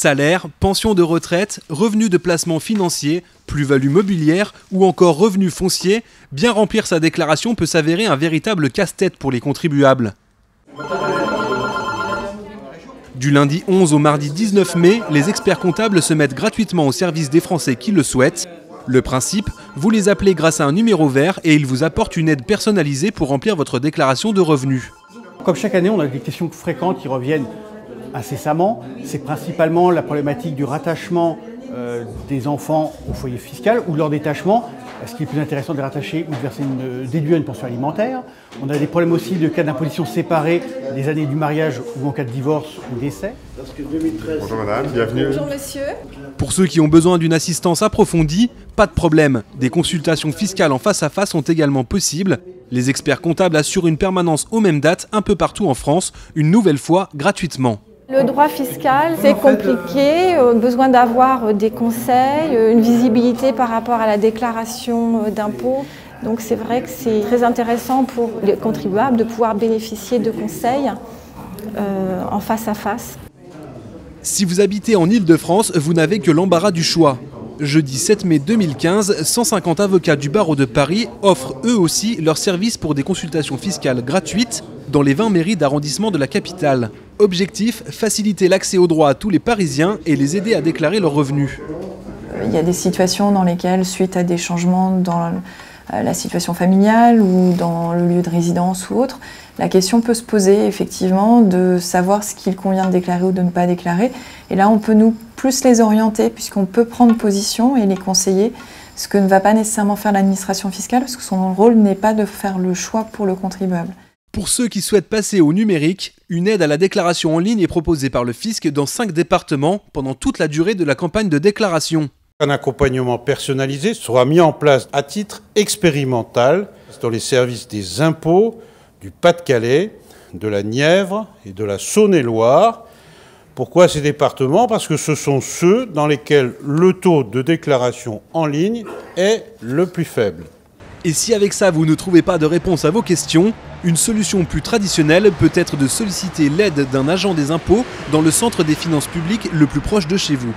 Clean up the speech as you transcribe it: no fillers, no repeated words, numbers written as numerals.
Salaire, pension de retraite, revenus de placement financier, plus-value mobilière ou encore revenus fonciers, bien remplir sa déclaration peut s'avérer un véritable casse-tête pour les contribuables. Du lundi 11 au mardi 19 mai, les experts comptables se mettent gratuitement au service des Français qui le souhaitent. Le principe, vous les appelez grâce à un numéro vert et ils vous apportent une aide personnalisée pour remplir votre déclaration de revenus. Comme chaque année, on a des questions fréquentes qui reviennent incessamment. C'est principalement la problématique du rattachement des enfants au foyer fiscal ou de leur détachement. Est-ce qu'il est plus intéressant de les rattacher ou de verser déduire une pension alimentaire? On a des problèmes aussi de cas d'imposition séparée des années du mariage ou en cas de divorce ou décès. Bonjour madame, bienvenue. Bonjour monsieur. Pour ceux qui ont besoin d'une assistance approfondie, pas de problème. Des consultations fiscales en face à face sont également possibles. Les experts comptables assurent une permanence aux mêmes dates un peu partout en France, une nouvelle fois gratuitement. Le droit fiscal, c'est compliqué, besoin d'avoir des conseils, une visibilité par rapport à la déclaration d'impôt. Donc c'est vrai que c'est très intéressant pour les contribuables de pouvoir bénéficier de conseils en face à face. Si vous habitez en Île-de-France, vous n'avez que l'embarras du choix. Jeudi 7 mai 2015, 150 avocats du barreau de Paris offrent eux aussi leurs services pour des consultations fiscales gratuites dans les 20 mairies d'arrondissement de la capitale. Objectif, faciliter l'accès au droit à tous les Parisiens et les aider à déclarer leurs revenus. Il y a des situations dans lesquelles, suite à des changements dans la situation familiale ou dans le lieu de résidence ou autre, la question peut se poser effectivement de savoir ce qu'il convient de déclarer ou de ne pas déclarer. Et là, on peut nous plus les orienter puisqu'on peut prendre position et les conseiller, ce que ne va pas nécessairement faire l'administration fiscale parce que son rôle n'est pas de faire le choix pour le contribuable. Pour ceux qui souhaitent passer au numérique, une aide à la déclaration en ligne est proposée par le fisc dans 5 départements pendant toute la durée de la campagne de déclaration. Un accompagnement personnalisé sera mis en place à titre expérimental dans les services des impôts du Pas-de-Calais, de la Nièvre et de la Saône-et-Loire. Pourquoi ces départements? Parce que ce sont ceux dans lesquels le taux de déclaration en ligne est le plus faible. Et si avec ça vous ne trouvez pas de réponse à vos questions, une solution plus traditionnelle peut être de solliciter l'aide d'un agent des impôts dans le centre des finances publiques le plus proche de chez vous.